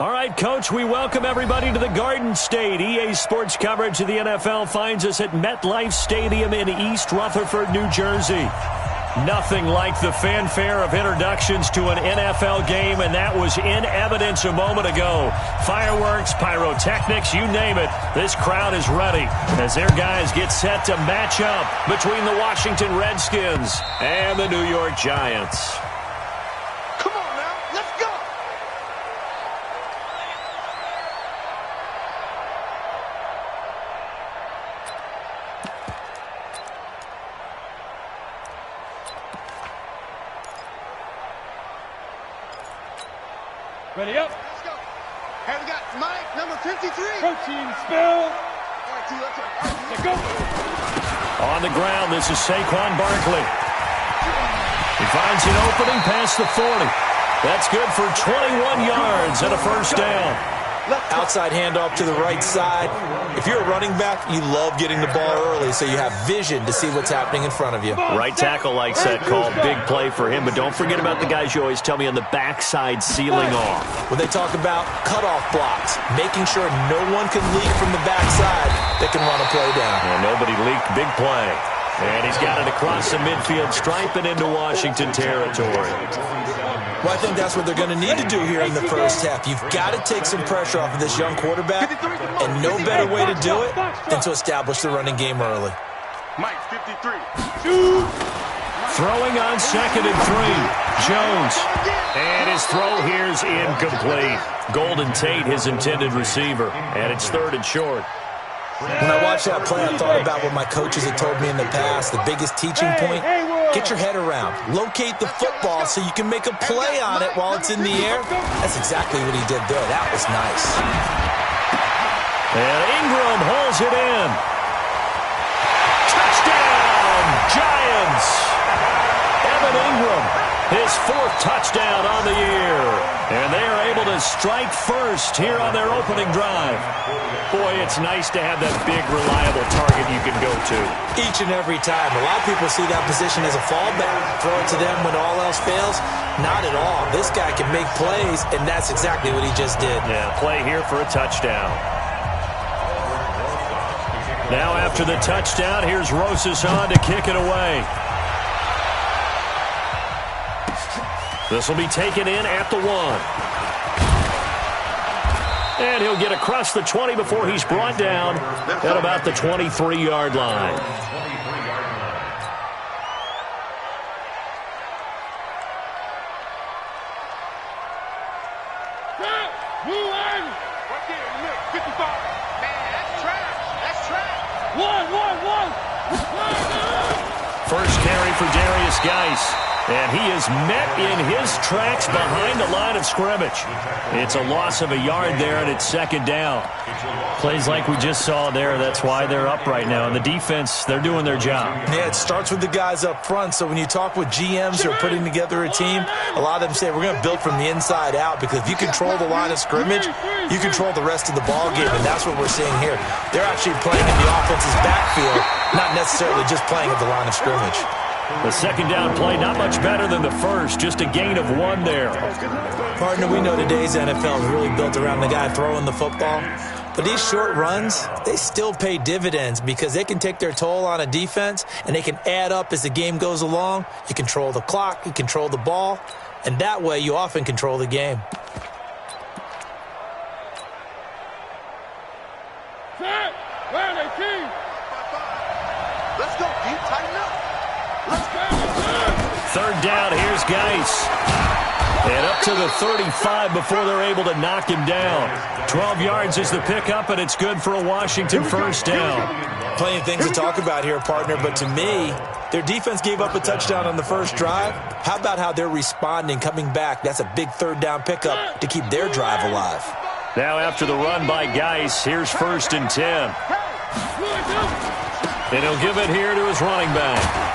All right, Coach, we welcome everybody to the Garden State. EA Sports coverage of the NFL finds us at MetLife Stadium in East Rutherford, New Jersey. Nothing like the fanfare of introductions to an NFL game, and that was in evidence a moment ago. Fireworks, pyrotechnics, you name it. This crowd is ready as their guys get set to match up between the Washington Redskins and the New York Giants. Ready up. Let's go. Hey, we got Mike, number 53. Protein spill. All right, two, let's go. Let's go. On the ground, this is Saquon Barkley. He finds an opening past the 40. That's good for 21 yards and a first down. Outside handoff to the right side. If you're a running back, you love getting the ball early so you have vision to see what's happening in front of you. Right tackle likes that call. Big play for him, but don't forget about the guys you always tell me on the backside sealing off. When they talk about cutoff blocks, making sure no one can leak from the backside that can run a play down. And nobody leaked. Big play. And he's got it across the midfield stripe and into Washington territory. Well, I think that's what they're going to need to do here in the first half. You've got to take some pressure off of this young quarterback, and no better way to do it than to establish the running game early. Mike, 53. Throwing on 2nd and 3. Jones. And his throw here's incomplete. Golden Tate, his intended receiver. And it's 3rd and short. When I watched that play, I thought about what my coaches had told me in the past. The biggest teaching point, get your head around. Locate the football so you can make a play on it while it's in the air. That's exactly what he did there. That was nice. And Ingram holds it in. Touchdown, Giants. Evan Ingram, his 4th touchdown on the year. And they are able to strike first here on their opening drive. Boy, it's nice to have that big, reliable target you can go to. Each and every time. A lot of people see that position as a fallback. Throw it to them when all else fails. Not at all. This guy can make plays, and that's exactly what he just did. Yeah, play here for a touchdown. Now after the touchdown, here's Rosas on to kick it away. This will be taken in at the 1. And he'll get across the 20 before he's brought down at about the 23-yard line. First carry for Darius Geis. And he is met in his tracks behind the line of scrimmage. It's a loss of a yard there, and it's 2nd down. Plays like we just saw there. That's why they're up right now. And the defense, they're doing their job. Yeah, it starts with the guys up front. So when you talk with GMs who are putting together a team, a lot of them say we're going to build from the inside out, because if you control the line of scrimmage, you control the rest of the ball game, and that's what we're seeing here. They're actually playing in the offense's backfield, not necessarily just playing at the line of scrimmage. The 2nd down play, not much better than the first. Just a gain of 1 there. Partner, we know today's NFL is really built around the guy throwing the football. But these short runs, they still pay dividends because they can take their toll on a defense, and they can add up as the game goes along. You control the clock, you control the ball, and that way you often control the game. Set. Round 18. Let's go, D. Tighten up. 3rd down, here's Geis. And up to the 35 before they're able to knock him down. 12 yards is the pickup, and it's good for a Washington first down. Plenty of things to talk about here, partner, but to me, their defense gave up a touchdown on the first drive. How about how they're responding, coming back? That's a big 3rd down pickup to keep their drive alive. Now after the run by Geis, here's 1st and 10. And he'll give it here to his running back.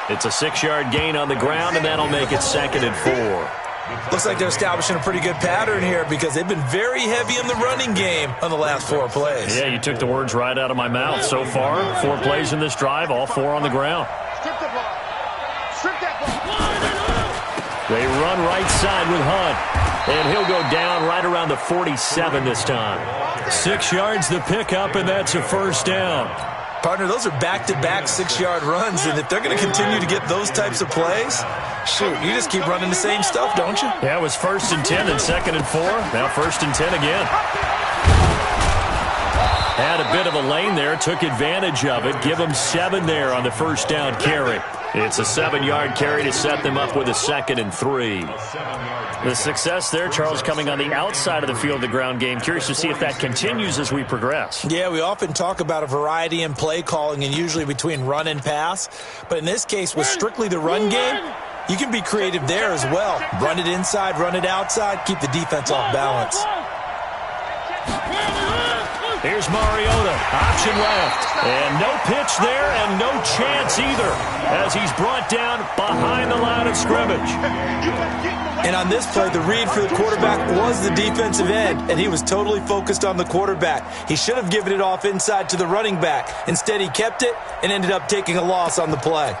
It's a 6-yard gain on the ground, and that'll make it 2nd and 4. Looks like they're establishing a pretty good pattern here because they've been very heavy in the running game on the last 4 plays. Yeah, you took the words right out of my mouth. So far, 4 plays in this drive, all 4 on the ground. Strip the ball. Strip that ball. They run right side with Hunt. And he'll go down right around the 47 this time. 6 yards the pickup, and that's a first down. Partner, those are back-to-back 6-yard runs, and if they're going to continue to get those types of plays, shoot, you just keep running the same stuff, don't you? Yeah, it was 1st and 10 and 2nd and 4. Now 1st and 10 again. Had a bit of a lane there, took advantage of it. Give them 7 there on the first down carry. It's a 7-yard carry to set them up with a 2nd and 3. The success there, Charles, coming on the outside of the field of the ground game. Curious to see if that continues as we progress. Yeah, we often talk about a variety in play calling and usually between run and pass. But in this case, with strictly the run game, you can be creative there as well. Run it inside, run it outside, keep the defense off balance. Here's Mariota, option left. And no pitch there and no chance either as he's brought down behind the line of scrimmage. And on this play, the read for the quarterback was the defensive end, and he was totally focused on the quarterback. He should have given it off inside to the running back. Instead, he kept it and ended up taking a loss on the play.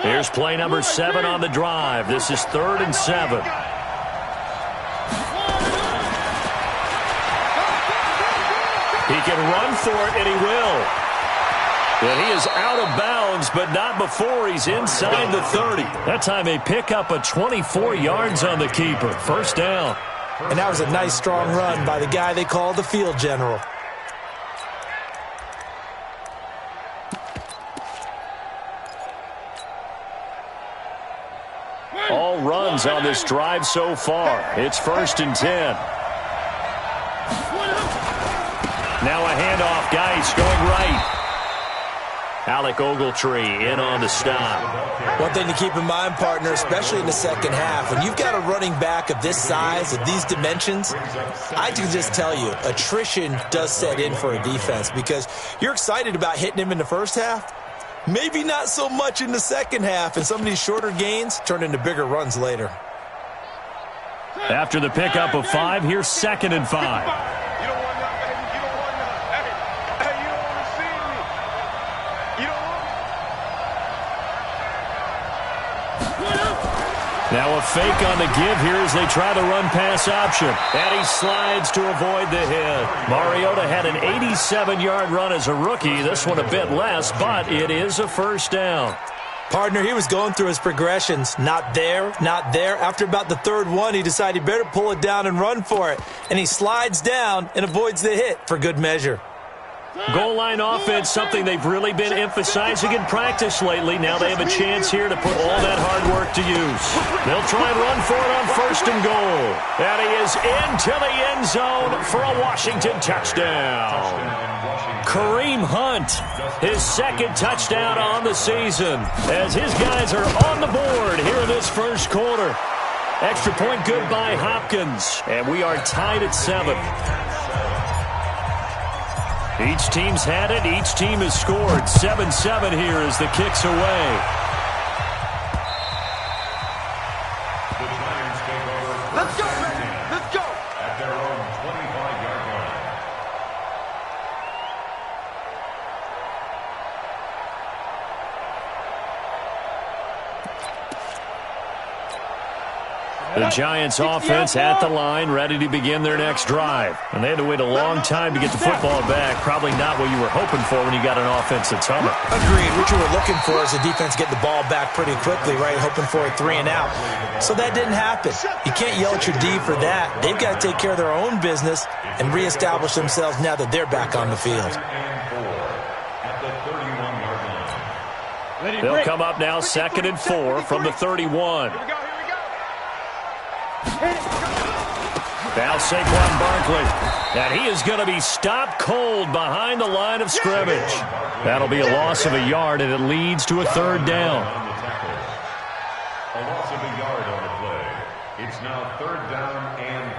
Here's play number 7 on the drive. This is 3rd and 7. He can run for it, and he will. And he is out of bounds, but not before he's inside the 30. That time they pick up a 24 yards on the keeper. First down. And that was a nice, strong run by the guy they call the field general. All runs on this drive so far. It's 1st and 10. Now a handoff, Geis going right. Alec Ogletree in on the stop. One thing to keep in mind, partner, especially in the second half, when you've got a running back of this size, of these dimensions, I can just tell you, attrition does set in for a defense because you're excited about hitting him in the first half. Maybe not so much in the second half, and some of these shorter gains turn into bigger runs later. After the pickup of 5, here's 2nd and 5. Now a fake on the give here as they try the run-pass option. And he slides to avoid the hit. Mariota had an 87-yard run as a rookie. This one a bit less, but it is a first down. Partner, he was going through his progressions. Not there, not there. After about the 3rd one, he decided he better pull it down and run for it. And he slides down and avoids the hit for good measure. Goal line offense, something they've really been emphasizing in practice lately. Now they have a chance here to put all that hard work to use. They'll try and run for it on 1st and goal. And he is into the end zone for a Washington touchdown. Kareem Hunt, his 2nd touchdown on the season, as his guys are on the board here in this first quarter. Extra point good by Hopkins, and we are tied at 7. Each team's had it. Each team has scored. 7-7 here as the kick's away. Let's go, man. Let's go. At their own 25-yard line. The Giants offense at the line, ready to begin their next drive. And they had to wait a long time to get the football back. Probably not what you were hoping for when you got an offense that's humming. Agreed. What you were looking for is the defense get the ball back pretty quickly, right? Hoping for a 3 and out. So that didn't happen. You can't yell at your D for that. They've got to take care of their own business and reestablish themselves now that they're back on the field. They'll come up now 2nd and 4 from the 31. Now Saquon Barkley. And he is going to be stopped cold behind the line of scrimmage. That'll be a loss of a yard, and it leads to a 3rd down. A loss of a yard on the play. It's now 3rd down and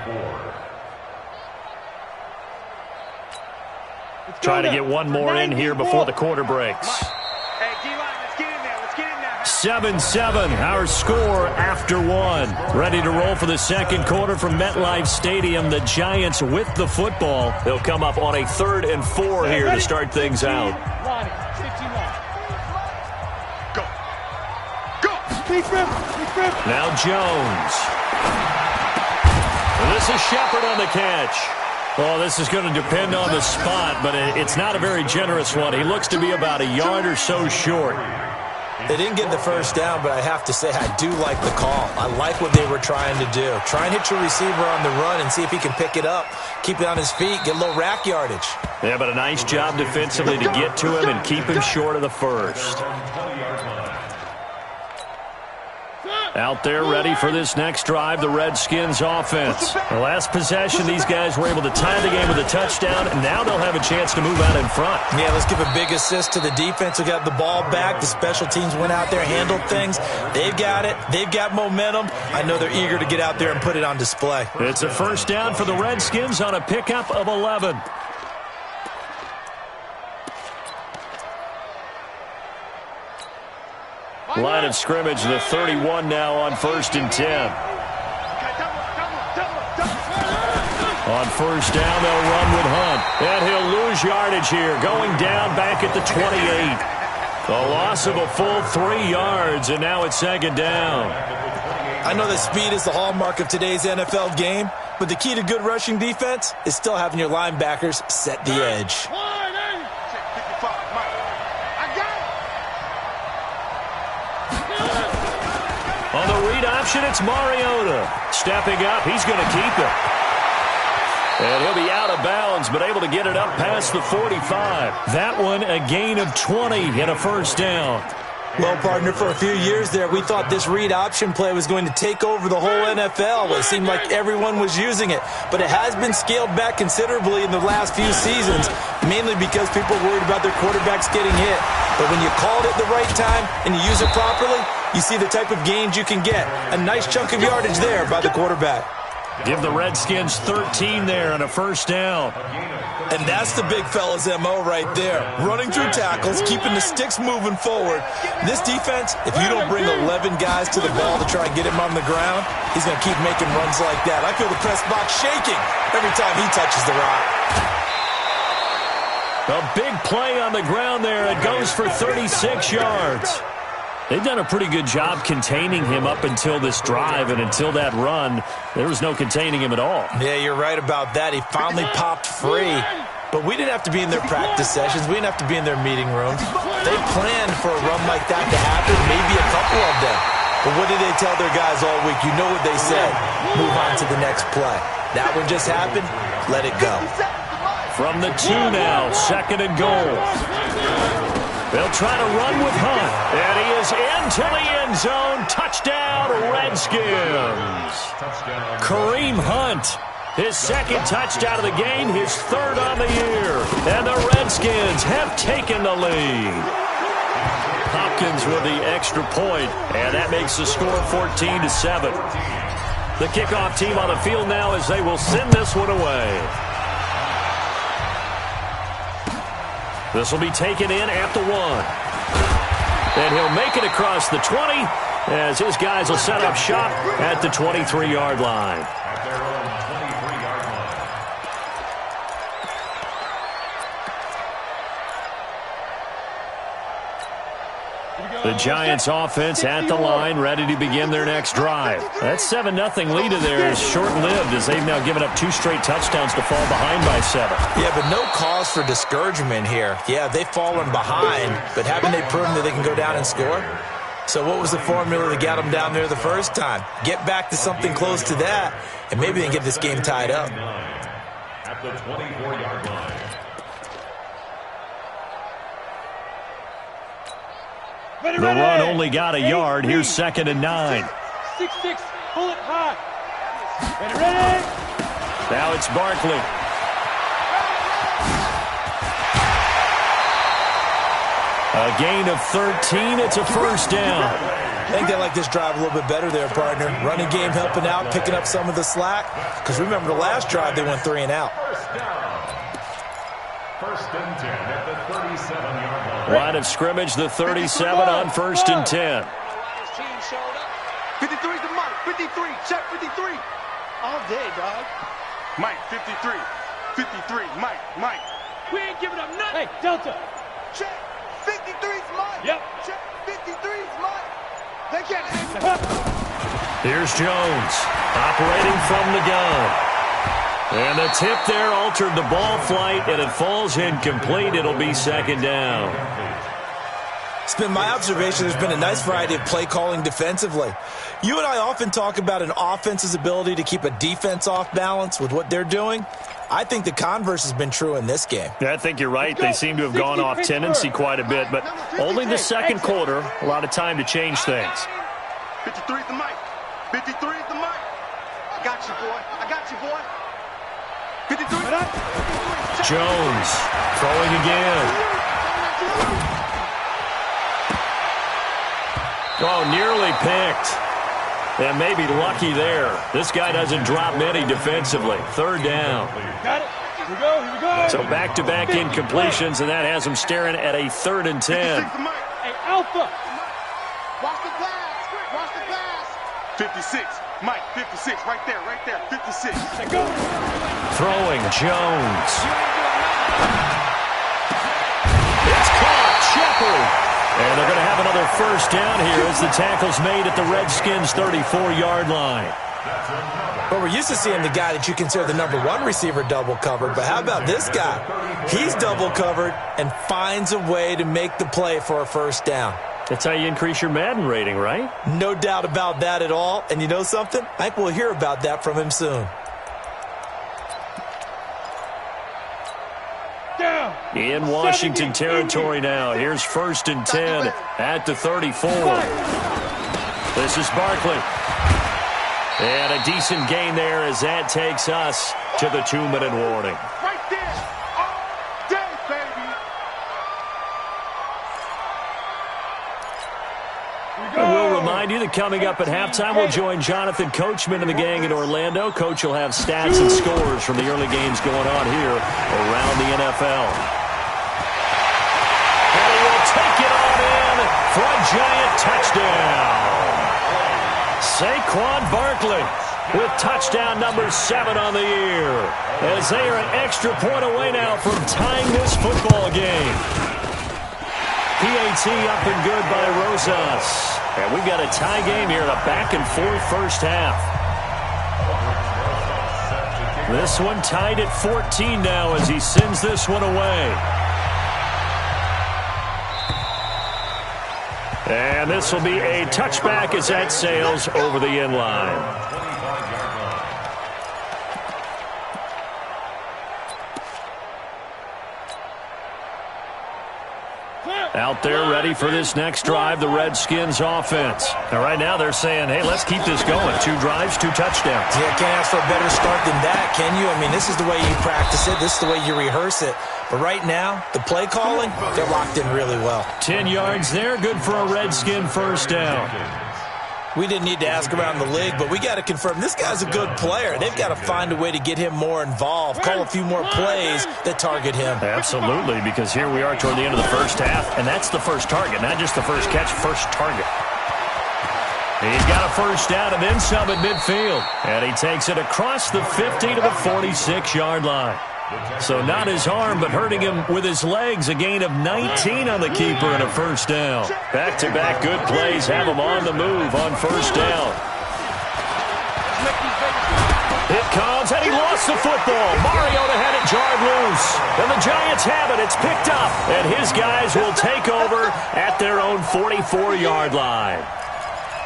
4. Try to get one more in here before the quarter breaks. Hey, D-line, let's get in there. Let's get in there. 7-7, our score after 1. Ready to roll for the second quarter from MetLife Stadium. The Giants with the football. They'll come up on a 3rd and 4 here to start things out. Go. Now Jones. And this is Shepard on the catch. Well, this is going to depend on the spot, but it's not a very generous one. He looks to be about a yard or so short. They didn't get the first down, but I have to say I do like the call. I like what they were trying to do. Try and hit your receiver on the run and see if he can pick it up, keep it on his feet, get a little rack yardage. Yeah, but a nice job defensively to get to him and keep him short of the first. Out there ready for this next drive, the Redskins offense. The last possession, these guys were able to tie the game with a touchdown, and now they'll have a chance to move out in front. Yeah, let's give a big assist to the defense who got the ball back. The special teams went out there, handled things. They've got it. They've got momentum. I know they're eager to get out there and put it on display. It's a first down for the Redskins on a pickup of 11. Line of scrimmage, the 31 now on 1st and 10. On first down, they'll run with Hunt. And he'll lose yardage here, going down back at the 28. A loss of a full 3 yards, and now it's 2nd down. I know that speed is the hallmark of today's NFL game, but the key to good rushing defense is still having your linebackers set the edge. On the read option, it's Mariota. Stepping up, he's going to keep it. And he'll be out of bounds, but able to get it up past the 45. That one, a gain of 20 and a first down. Well, partner, for a few years there, we thought this read option play was going to take over the whole NFL. It seemed like everyone was using it, but it has been scaled back considerably in the last few seasons, mainly because people are worried about their quarterbacks getting hit. But when you call it at the right time and you use it properly, you see the type of gains you can get. A nice chunk of yardage there by the quarterback. Give the Redskins 13 there and a first down. And that's the big fella's MO right there. Running through tackles, keeping the sticks moving forward. This defense, if you don't bring 11 guys to the ball to try and get him on the ground, he's going to keep making runs like that. I feel the press box shaking every time he touches the rock. A big play on the ground there. It goes for 36 yards. They've done a pretty good job containing him up until this drive, and until that run, there was no containing him at all. Yeah, you're right about that. He finally popped free. But we didn't have to be in their practice sessions. We didn't have to be in their meeting rooms. They planned for a run like that to happen, maybe a couple of them. But what did they tell their guys all week? You know what they said. Move on to the next play. That one just happened. Let it go. From the 2 now, 2nd and goal. They'll try to run with Hunt. And he is into the end zone. Touchdown, Redskins. Kareem Hunt, his 2nd touchdown of the game, his 3rd on the year. And the Redskins have taken the lead. Hopkins with the extra point, and that makes the score 14-7. The kickoff team on the field now as they will send this one away. This will be taken in at the 1. And he'll make it across the 20 as his guys will set up shop at the 23-yard line. At their own 23-yard line. The Giants offense at the line, ready to begin their next drive. That 7-0 lead of theirs is short-lived as they've now given up 2 straight touchdowns to fall behind by 7. Yeah, but no cause for discouragement here. Yeah, they've fallen behind, but haven't they proven that they can go down and score? So what was the formula that got them down there the first time? Get back to something close to that, and maybe they can get this game tied up. At the 24-yard line. The run only got a yard. Here's 2nd and 9. 6-6, pull it high. Ready? Now it's Barkley. A gain of 13. It's a first down. I think they like this drive a little bit better there, partner. Running game helping out, picking up some of the slack. Because remember the last drive, they went 3 and out. First down. 1st and 10 at the 37-yard line. Line of scrimmage, the 37 on 1st and 10. 53's the Mike. 53. Check 53. All day, dog. Mike, 53. 53. Mike. We ain't giving up nothing. Hey, Delta. Check. 53's Mike. Yep. Check. 53's Mike. They can't hang. Here's Jones, operating from the gun. And the tip there altered the ball flight, and it falls incomplete. It'll be second down. It's been my observation there's been a nice variety of play calling defensively. You and I often talk about an offense's ability to keep a defense off balance with what they're doing. I think the converse has been true in this game. Yeah, I think you're right. They seem to have gone off tendency quite a bit, but only the second quarter, a lot of time to change things. 53 is the mic. 53 is the mic. I got you, boy. I got you, boy. 53. Jones throwing again. Oh, nearly picked. And maybe lucky there. This guy doesn't drop many defensively. Third down. Got it. Here we go. Here we go. So back-to-back incompletions, and that has him staring at a 3rd and 10. Hey, Alpha. Watch the pass. Watch the pass. 56. Mike, 56. Right there. Right there. 56. Let go. Throwing Jones. It's caught. Shepard. And they're going to have another first down here as the tackle's made at the Redskins' 34-yard line. Well, we're used to seeing the guy that you consider the #1 receiver double covered, but how about this guy? He's double covered and finds a way to make the play for a first down. That's how you increase your Madden rating, right? No doubt about that at all. And you know something? I think we'll hear about that from him soon. In Washington territory now. Here's 1st and 10 at the 34. This is Barkley. And a decent gain there as that takes us to the 2-minute warning. Right there. All day, baby. We'll remind you that coming up at halftime, we'll join Jonathan Coachman and the gang in Orlando. Coach will have stats and scores from the early games going on here around the NFL. And he will take it on in for a giant touchdown. Saquon Barkley with touchdown number 7 on the year, as they are an extra point away now from tying this football game. PAT up and good by Rosas. And we've got a tie game here in a back-and-forth first half. This one tied at 14 now as he sends this one away. And this will be a touchback as that sails over the end line. Out there ready for this next drive, the Redskins offense. And right now they're saying, hey, let's keep this going. 2 drives, 2 touchdowns. Yeah, can't ask for a better start than that, can you? I mean, this is the way you practice it. This is the way you rehearse it. But right now, the play calling, they're locked in really well. 10 yards there, good for a Redskin first down. We didn't need to ask around the league, but we got to confirm this guy's a good player. They've got to find a way to get him more involved, call a few more plays that target him. Absolutely, because here we are toward the end of the first half, and that's the first target, not just the first catch, first target. He's got a first down and then some at midfield, and he takes it across the 50 to the 46-yard line. So not his arm, but hurting him with his legs. A gain of 19 on the keeper and a first down. Back-to-back good plays have him on the move on first down. It comes, and he lost the football. Mariota had it jarred loose. And the Giants have it. It's picked up. And his guys will take over at their own 44-yard line.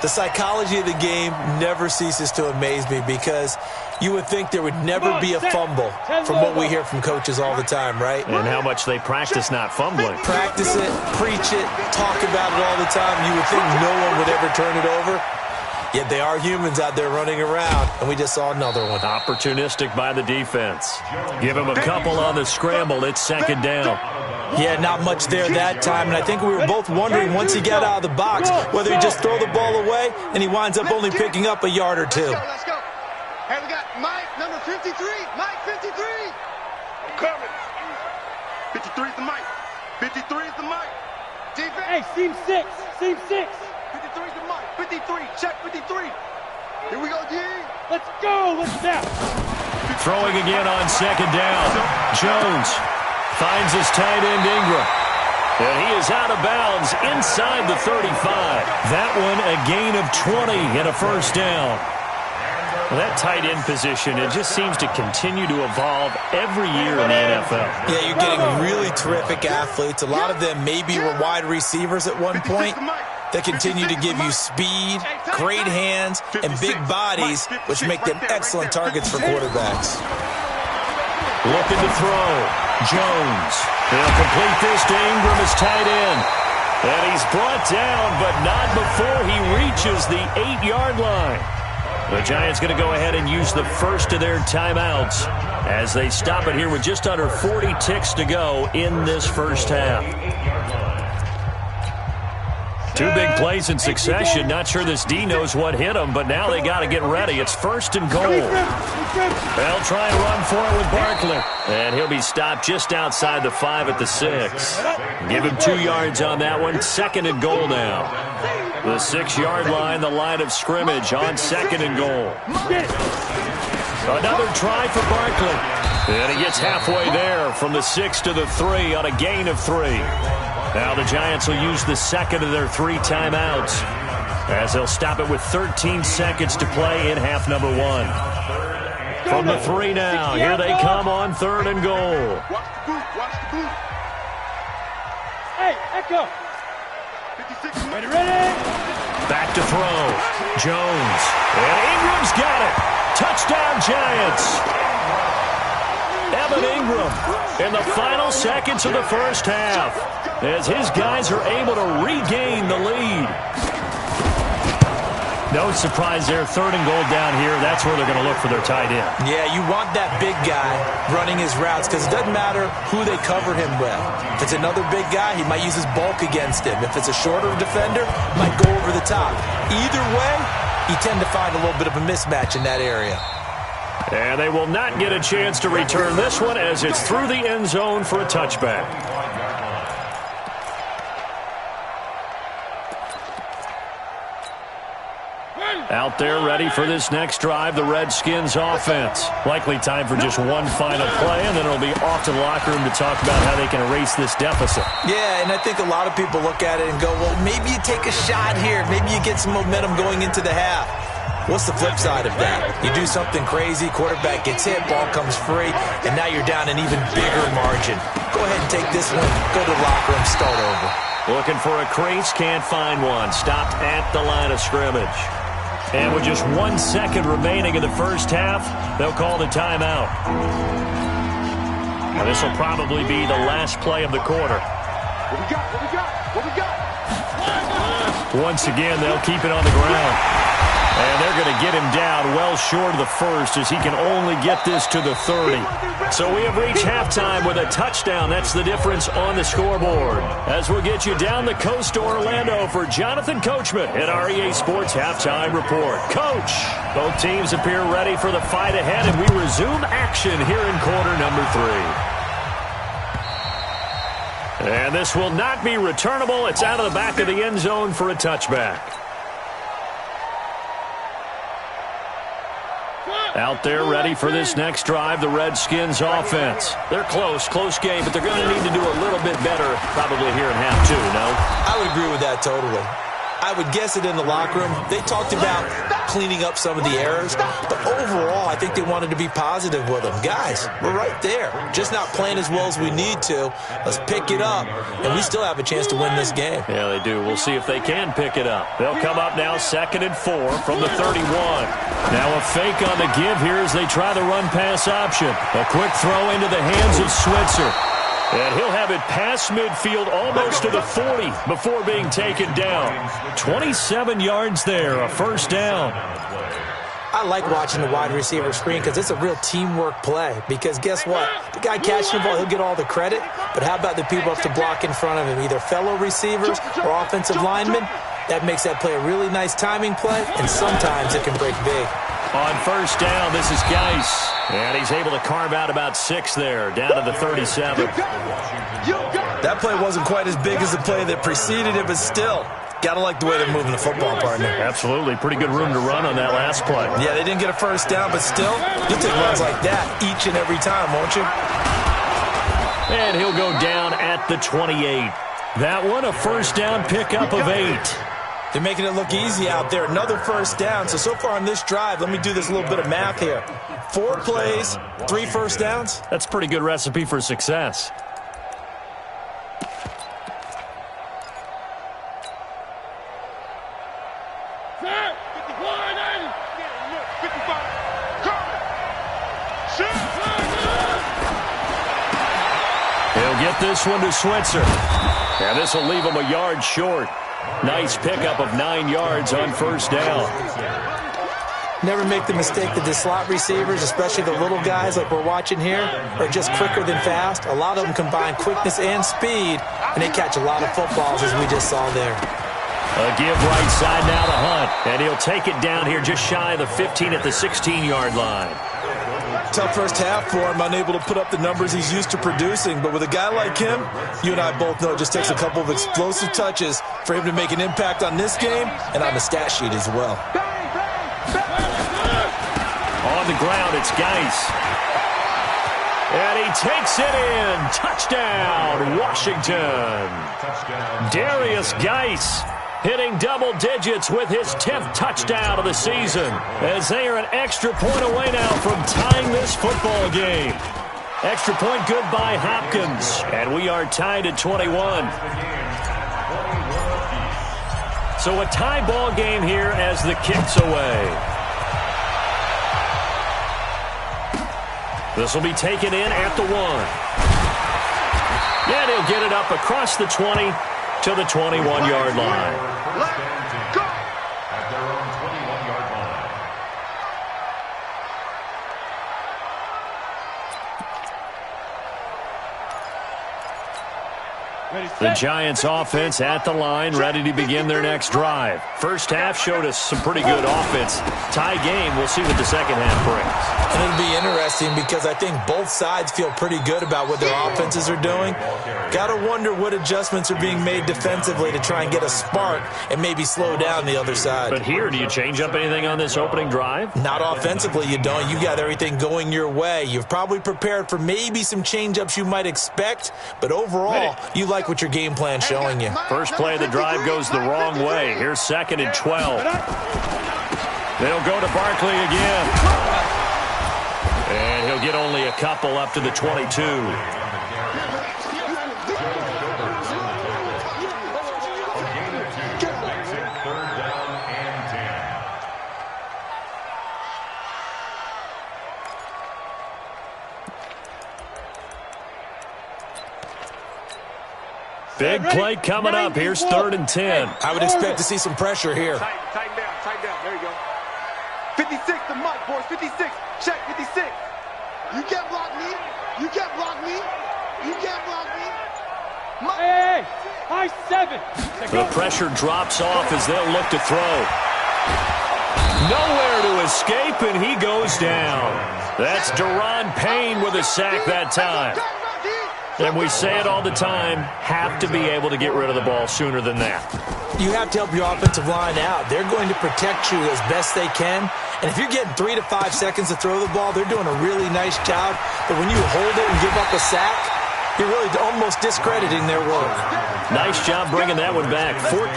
The psychology of the game never ceases to amaze me because you would think there would never be a fumble from what we hear from coaches all the time, right? And how much they practice not fumbling. Practice it, preach it, talk about it all the time. You would think no one would ever turn it over. Yet they are humans out there running around, and we just saw another one. Opportunistic by the defense. Give him a couple on the scramble. It's second down. Yeah, not much there that time, and I think we were both wondering once he got out of the box whether he'd just throw the ball away, and he winds up only picking up a yard or 2. Let's go. Hey, we got Mike, number 53. Mike, 53. I'm coming. 53 is the Mike. 53 is the Mike. Defense. Hey, seam 6. Seam 6. 53 is the Mike. 53. Check 53. Here we go, D. Let's go. Let's snap. Throwing again on second down. Jones finds his tight end Ingram. And he is out of bounds inside the 35. That one a gain of 20 and a first down. Well, that tight end position, it just seems to continue to evolve every year in the NFL. Yeah, you're getting really terrific athletes. A lot of them maybe were wide receivers at one point. They continue to give you speed, great hands, and big bodies, which make them excellent targets for quarterbacks. Looking to throw. Jones. He'll complete this to Ingram as tight end. And he's brought down, but not before he reaches the 8-yard line. The Giants going to go ahead and use the first of their timeouts as they stop it here with just under 40 ticks to go in this first half. Two big plays in succession. Not sure this D knows what hit him, but now they got to get ready. It's first and goal. They'll try and run for it with Barkley. And he'll be stopped just outside the 5 at the 6. Give him 2 yards on that one. Second and goal now. The 6-yard line, the line of scrimmage on second and goal. Another try for Barkley. And he gets halfway there from the 6 to the 3 on a gain of 3. Now the Giants will use the second of their 3 timeouts as they'll stop it with 13 seconds to play in half number 1. From the 3 now, here they come on third and goal. Watch the boot. Watch the boot. Hey, Echo. 56. Ready? Back to throw. Jones. And Ingram's got it. Touchdown, Giants. Evan Ingram in the final seconds of the first half as his guys are able to regain the lead. No surprise there. Third and goal down here. That's where they're going to look for their tight end. Yeah, you want that big guy running his routes because it doesn't matter who they cover him with. If it's another big guy, he might use his bulk against him. If it's a shorter defender, he might go over the top. Either way, you tend to find a little bit of a mismatch in that area. And they will not get a chance to return this one as it's through the end zone for a touchback. Out there ready for this next drive, the Redskins offense. Likely time for just one final play, and then it'll be off to the locker room to talk about how they can erase this deficit. Yeah, and I think a lot of people look at it and go, well, maybe you take a shot here. Maybe you get some momentum going into the half. What's the flip side of that? You do something crazy, quarterback gets hit, ball comes free, and now you're down an even bigger margin. Go ahead and take this one, go to the locker room, start over. Looking for a crease, can't find one. Stopped at the line of scrimmage. And with just 1 second remaining in the first half, they'll call the timeout. Now, this will probably be the last play of the quarter. What we got? What we got? What we got? Once again, they'll keep it on the ground. And they're going to get him down well short of the first as he can only get this to the 30. So we have reached halftime with a touchdown. That's the difference on the scoreboard. As we'll get you down the coast to Orlando for Jonathan Coachman at our EA Sports Halftime Report. Coach, both teams appear ready for the fight ahead, and we resume action here in quarter number 3. And this will not be returnable. It's out of the back of the end zone for a touchback. Out there ready for this next drive, the Redskins offense. They're close game, but they're going to need to do a little bit better probably here in half 2, no? I would agree with that totally. I would guess it in the locker room. They talked about cleaning up some of the errors, but overall, I think they wanted to be positive with them. Guys, we're right there. Just not playing as well as we need to. Let's pick it up, and we still have a chance to win this game. Yeah, they do. We'll see if they can pick it up. They'll come up now 2nd and 4 from the 31. Now a fake on the give here as they try the run-pass option. A quick throw into the hands of Switzer. And he'll have it past midfield almost to the 40 before being taken down. 27 yards there, a first down. I like watching the wide receiver screen because it's a real teamwork play. Because guess what? The guy catching the ball, he'll get all the credit. But how about the people up to block in front of him, either fellow receivers or offensive linemen? That makes that play a really nice timing play, and sometimes it can break big. On first down, this is Geis. And he's able to carve out about 6 there, down to the 37. That play wasn't quite as big as the play that preceded it, but still, got to like the way they're moving the football, partner. Absolutely. Pretty good room to run on that last play. Yeah, they didn't get a first down, but still, you'll take runs like that each and every time, won't you? And he'll go down at the 28. That one, a first down pickup of 8. They're making it look easy out there. Another first down. So far on this drive, let me do this little bit of math here. 4 plays, 3 first downs. That's a pretty good recipe for success. He'll get this one to Switzer. And this will leave him a yard short. Nice pickup of 9 yards on first down. Never make the mistake that the slot receivers, especially the little guys like we're watching here, are just quicker than fast. A lot of them combine quickness and speed, and they catch a lot of footballs, as we just saw there. A give right side now to Hunt, and he'll take it down here just shy of the 15 at the 16-yard line. Tough first half for him, unable to put up the numbers he's used to producing. But with a guy like him, you and I both know it just takes a couple of explosive touches for him to make an impact on this game and on the stat sheet as well. On the ground, it's Geis. And he takes it in. Touchdown, Washington. Darius Geis hitting double digits with his 10th touchdown of the season, as they are an extra point away now from tying this football game. Extra point good by Hopkins, and we are tied at 21. So a tie ball game here as the kick's away. This will be taken in at the 1. And he'll get it up across the 20 to the 21-yard line. Let's go! At their own 21-yard line. The Giants offense at the line, ready to begin their next drive. First half showed us some pretty good offense. Tie game, we'll see what the second half brings. And it'll be interesting because I think both sides feel pretty good about what their offenses are doing. Got to wonder what adjustments are being made defensively to try and get a spark and maybe slow down the other side. But here, do you change up anything on this opening drive? Not offensively, you don't. You got everything going your way. You've probably prepared for maybe some change-ups you might expect, but overall, you like what your game plan's showing you. First play of the drive goes the wrong way. Here's 2nd and 12. They'll go to Barkley again. And he'll get only a couple up to the 22. Big play coming up. Here's 3rd and 10. I would expect to see some pressure here. Tighten down. There you go. 56 to Mike, boys. 56. Check 56. You can't block me. You can't block me. You can't block me. Hey, high 7. The pressure drops off as they'll look to throw. Nowhere to escape, and he goes down. That's Deron Payne with a sack that time. And we say it all the time, have to be able to get rid of the ball sooner than that. You have to help your offensive line out. They're going to protect you as best they can. And if you're getting 3 to 5 seconds to throw the ball, they're doing a really nice job. But when you hold it and give up a sack, you're really almost discrediting their work. Nice job bringing that one back. 14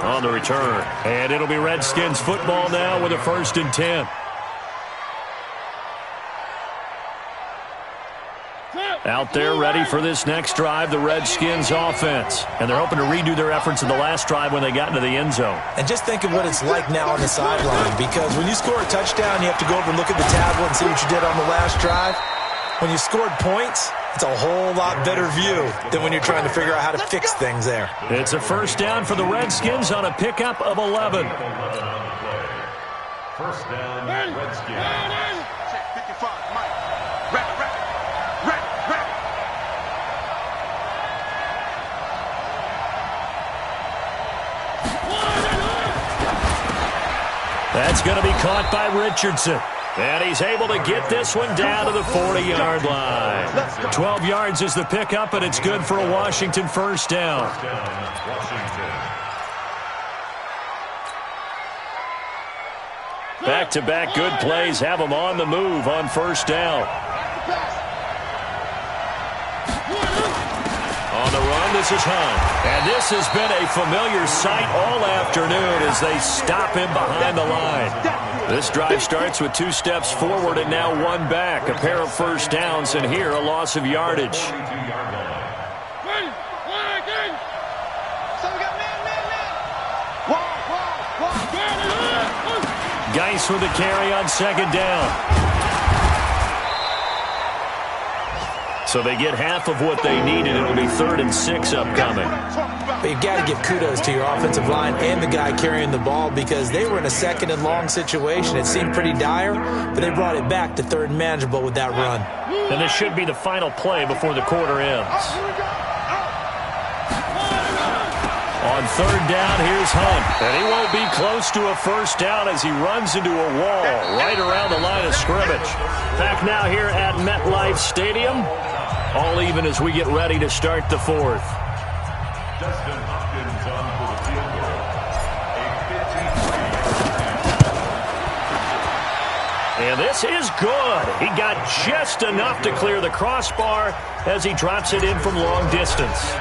on the return. And it'll be Redskins football now with a 1st and 10. Out there ready for this next drive, the Redskins offense. And they're hoping to redo their efforts in the last drive when they got into the end zone. And just think of what it's like now on the sideline, because when you score a touchdown, you have to go over and look at the tablet and see what you did on the last drive. When you scored points, it's a whole lot better view than when you're trying to figure out how to fix things there. It's a first down for the Redskins on a pickup of 11. First down, Redskins. Check 55, Mike. Rap. That's going to be caught by Richardson. And he's able to get this one down to the 40-yard line. 12 yards is the pickup, and it's good for a Washington first down. Back-to-back good plays have them on the move on first down. On the run, this is Hunt. And this has been a familiar sight all afternoon as they stop him behind the line. This drive starts with 2 steps forward and now 1 back. A pair of first downs, and here a loss of yardage. Geis with a carry on 2nd down. So they get half of what they needed. It'll be 3rd and 6 upcoming. But you've got to give kudos to your offensive line and the guy carrying the ball because they were in a 2nd and long situation. It seemed pretty dire, but they brought it back to 3rd and manageable with that run. And this should be the final play before the quarter ends. On 3rd down, here's Hunt. And he won't be close to a first down as he runs into a wall right around the line of scrimmage. Back now here at MetLife Stadium. All even as we get ready to start the 4th. Dustin Hopkins on for the field goal. A 15-3. And this is good. He got just enough to clear the crossbar as he drops it in from long distance.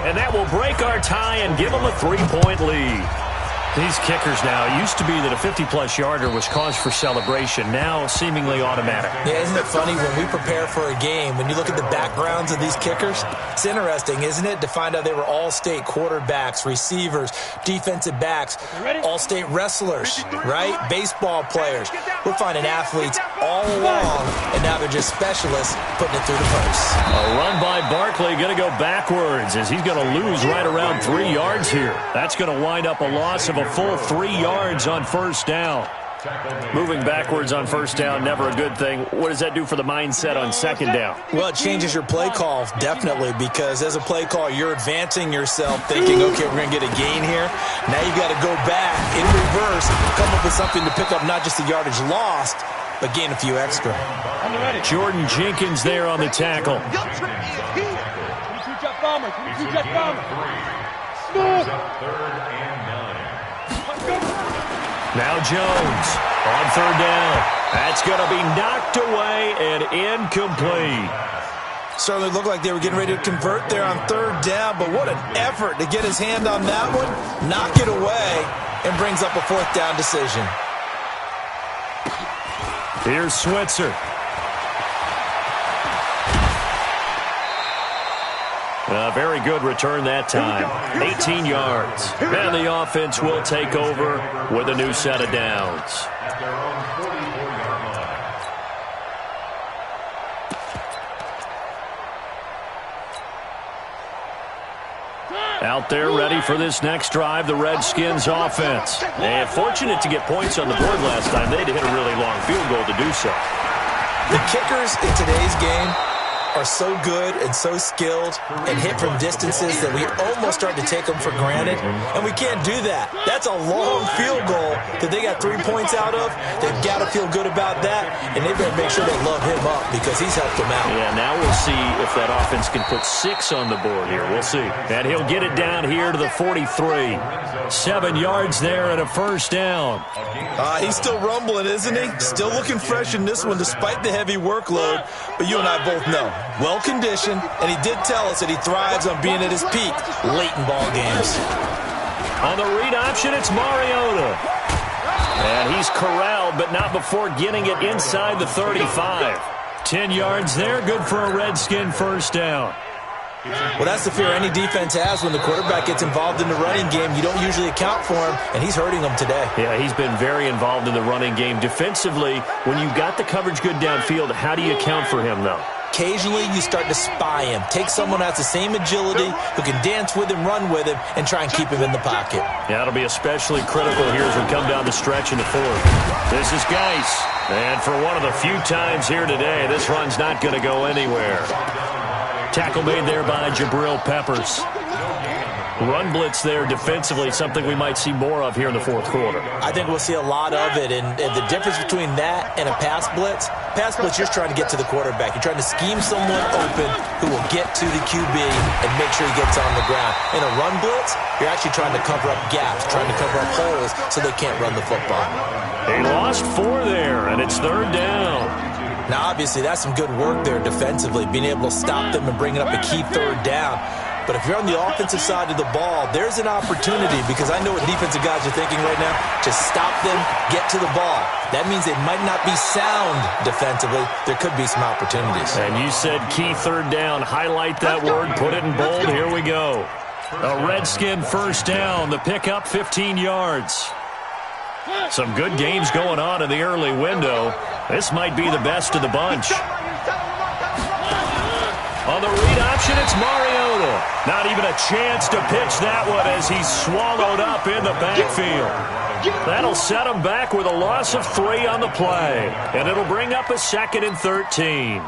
And that will break our tie and give them a 3-point lead. These kickers now, it used to be that a 50-plus yarder was cause for celebration. Now seemingly automatic. Yeah, isn't it funny when we prepare for a game, when you look at the backgrounds of these kickers? It's interesting, isn't it, to find out they were all-state quarterbacks, receivers, defensive backs, all-state wrestlers, right? Baseball players. We're finding athletes all along, and now they're just specialists putting it through the posts. A run by Barkley going to go backwards as he's going to lose right around 3 yards here. That's going to wind up a loss of a full 3 yards on first down. Moving backwards on first down, never a good thing. What does that do for the mindset on 2nd down? Well, it changes your play call, definitely, because as a play call, you're advancing yourself thinking, okay, we're going to get a gain here. Now you've got to go back in reverse, come up with something to pick up not just the yardage lost, but gain a few extra. Jordan Jenkins there on the tackle. Now Jones on 3rd down. That's going to be knocked away and incomplete. Certainly looked like they were getting ready to convert there on 3rd down, but what an effort to get his hand on that one, knock it away, and brings up a 4th down decision. Here's Switzer. A very good return that time. 18 yards. And the offense will take over with a new set of downs. At their own 44-yard line. Out there ready for this next drive, the Redskins offense. And fortunate to get points on the board last time. They had to hit a really long field goal to do so. The kickers in today's game are so good and so skilled and hit from distances that we almost start to take them for granted, and we can't do that. That's a long field goal that they got 3 points out of. They've got to feel good about that, and they better make sure they love him up because he's helped them out. Yeah, now we'll see if that offense can put 6 on the board here. We'll see. And he'll get it down here to the 43. 7 yards there and a first down. He's still rumbling, isn't he? Still looking fresh in this one despite the heavy workload, but you and I both know. Well-conditioned, and he did tell us that he thrives on being at his peak late in ball games. On the read option, it's Mariota. And he's corralled, but not before getting it inside the 35. 10 yards there, good for a Redskin first down. Well, that's the fear any defense has when the quarterback gets involved in the running game. You don't usually account for him, and he's hurting them today. Yeah, he's been very involved in the running game. Defensively, when you've got the coverage good downfield, how do you account for him, though? Occasionally, you start to spy him. Take someone who has the same agility, who can dance with him, run with him, and try and keep him in the pocket. Yeah, it'll be especially critical here as we come down the stretch in the 4th. This is Geis. And for one of the few times here today, this run's not going to go anywhere. Tackle made there by Jabril Peppers. Run blitz there defensively, something we might see more of here in the 4th quarter. I think we'll see a lot of it, and the difference between that and a pass blitz, you're just trying to get to the quarterback. You're trying to scheme someone open who will get to the QB and make sure he gets on the ground. In a run blitz, you're actually trying to cover up gaps, trying to cover up holes so they can't run the football. They lost 4 there, and it's 3rd down. Now, obviously, that's some good work there defensively, being able to stop them and bringing up a key 3rd down. But if you're on the offensive side of the ball, there's an opportunity, because I know what defensive guys are thinking right now. Just stop them, get to the ball. That means they might not be sound defensively. There could be some opportunities. And you said key third down. Highlight that word. Put it in bold. Here we go. A Redskin first down. The pickup, 15 yards. Some good games going on in the early window. This might be the best of the bunch. On the read option, it's Mariota. Not even a chance to pitch that one as he's swallowed up in the backfield. That'll set him back with a loss of 3 on the play. And it'll bring up a 2nd and 13.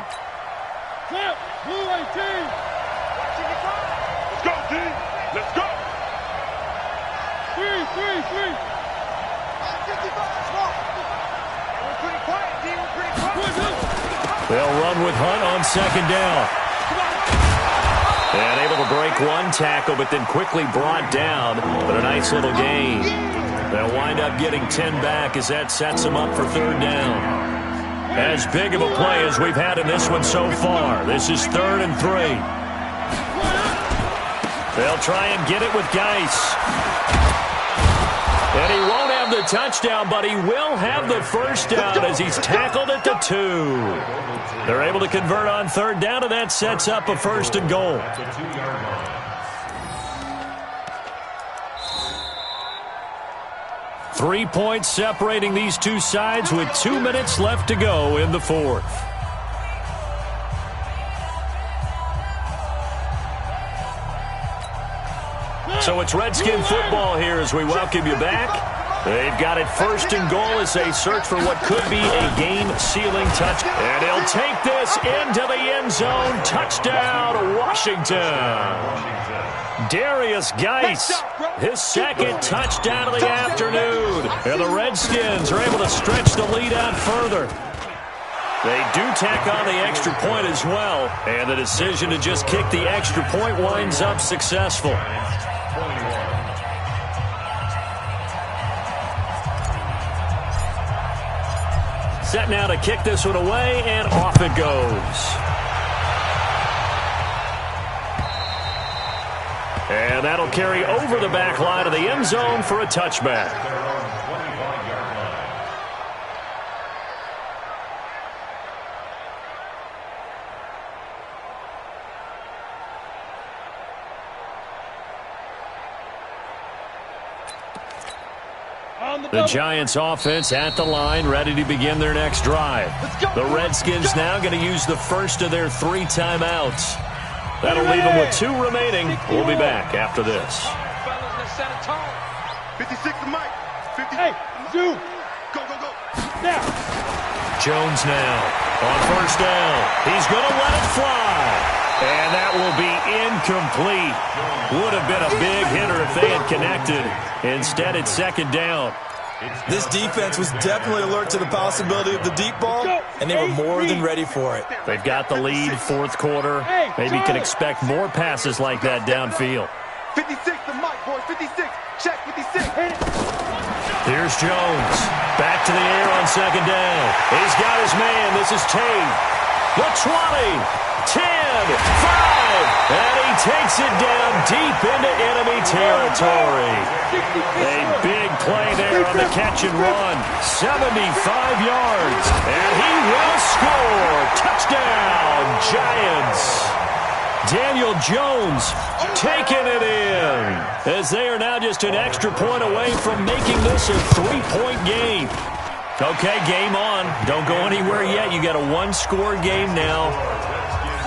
Blue 18. Let's go, D. Let's go. 3. We're pretty quiet, D. We're pretty quiet. They'll run with Hunt on 2nd down. And able to break one tackle, but then quickly brought down. But a nice little gain. They'll wind up getting 10 back as that sets them up for 3rd down. As big of a play as we've had in this one so far. This is 3rd and 3. They'll try and get it with Geis. And he won't have the touchdown, but he will have the first down as he's tackled at the 2. They're able to convert on 3rd down, and that sets up a 1st and goal. 3 points separating these two sides with 2 minutes left to go in the 4th. So it's Redskin football here as we welcome you back. They've got it 1st and goal as they search for what could be a game-sealing touch. And he'll take this into the end zone. Touchdown, Washington. Darius Geis, his 2nd touchdown of the afternoon. And the Redskins are able to stretch the lead out further. They do tack on the extra point as well. And the decision to just kick the extra point winds up successful. Set now to kick this one away, and off it goes. And that'll carry over the back line of the end zone for a touchback. The Giants offense at the line, ready to begin their next drive. The Redskins now going to use the first of their 3 timeouts. That'll leave them with 2 remaining. We'll be back after this. 56 to Mike. 50. Hey, Zoom. Go, go, go. Now. Jones now on 1st down. He's going to let it fly. And that will be incomplete. Would have been a big hitter if they had connected. Instead, it's 2nd down. This defense was definitely alert to the possibility of the deep ball, and they were more than ready for it. They've got the lead, 4th quarter. Maybe can expect more passes like that downfield. 56 to Mike, boys. 56. Check 56. Here's Jones. Back to the air on 2nd down. He's got his man. This is Tate. The 20. 10, 5, and he takes it down deep into enemy territory. A big play there on the catch and run. 75 yards, and he will score. Touchdown, Giants. Daniel Jones taking it in as they are now just an extra point away from making this a 3-point game. Okay, game on. Don't go anywhere yet. You got a 1-score game now.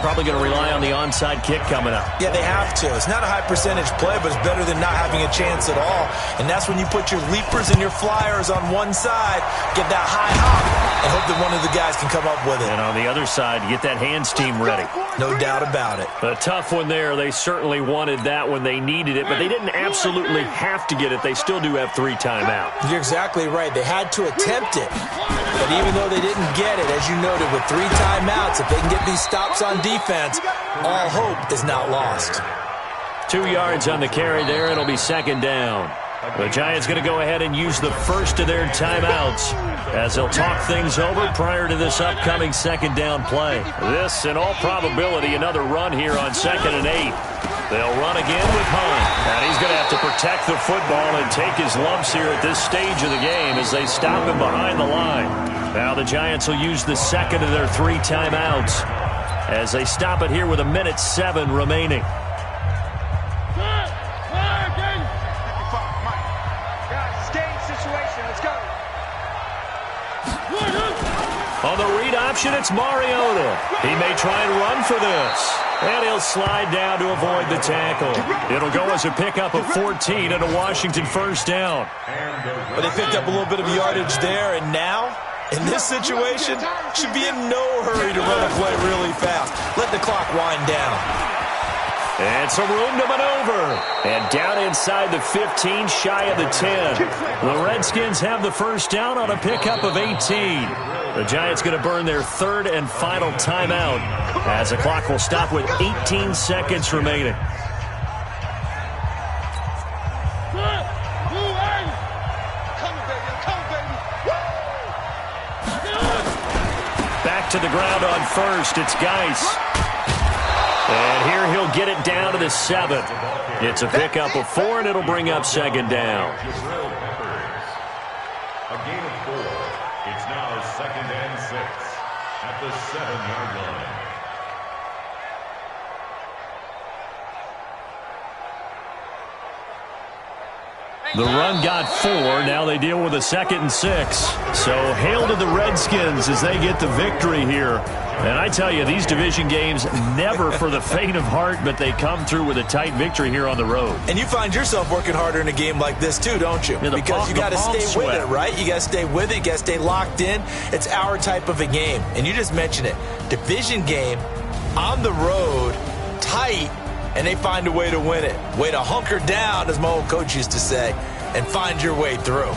Probably going to rely on the onside kick coming up. Yeah, they have to. It's not a high percentage play, but it's better than not having a chance at all. And that's when you put your leapers and your flyers on one side, get that high hop, and hope that one of the guys can come up with it. And on the other side, get that hands team ready. No doubt about it. A tough one there. They certainly wanted that when they needed it, but they didn't absolutely have to get it. They still do have 3 timeouts. You're exactly right. They had to attempt it. But even though they didn't get it, as you noted, with 3 timeouts, if they can get these stops on defense, all hope is not lost. 2 yards on the carry there. It'll be 2nd down. The Giants going to go ahead and use the first of their timeouts as they'll talk things over prior to this upcoming 2nd down play. This, in all probability, another run here on 2nd and 8. They'll run again with Hunt. And he's going to have to protect the football and take his lumps here at this stage of the game as they stop him behind the line. Now the Giants will use the second of their 3 timeouts as they stop it here with 1:07 remaining. On the read option, it's Mariota. He may try and run for this. And he'll slide down to avoid the tackle. It'll go as a pickup of 14 and a Washington first down. But they picked up a little bit of yardage there, and now, in this situation, should be in no hurry to run a play really fast. Let the clock wind down. And some room to maneuver. And down inside the 15, shy of the 10. The Redskins have the first down on a pickup of 18. The Giants going to burn their 3rd and final timeout as the clock will stop with 18 seconds remaining. Back to the ground on first. It's Geis. And here he'll get it down to the 7. It's a pickup of 4, and it'll bring up second down. A gain of 4. It's now 2nd and 6 at the 7-yard line. The run got 4. Now they deal with a 2nd and 6. So hail to the Redskins as they get the victory here. And I tell you, these division games never for the faint of heart, but they come through with a tight victory here on the road. And you find yourself working harder in a game like this too, don't you? Yeah, because you got to stay with it, right? You got to stay with it. You got to stay locked in. It's our type of a game. And you just mentioned it. Division game, on the road, tight, and they find a way to win it. Way to hunker down, as my old coach used to say, and find your way through.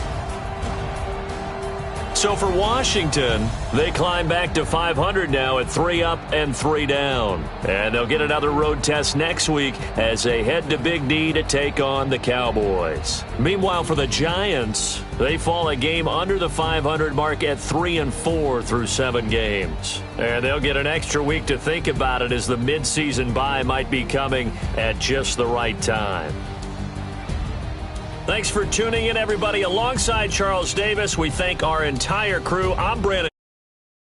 So for Washington, they climb back to 500 now at 3 up and 3 down. And they'll get another road test next week as they head to Big D to take on the Cowboys. Meanwhile, for the Giants, they fall a game under the 500 mark at 3-4 through 7 games. And they'll get an extra week to think about it as the midseason bye might be coming at just the right time. Thanks for tuning in, everybody. Alongside Charles Davis, we thank our entire crew. I'm Brandon.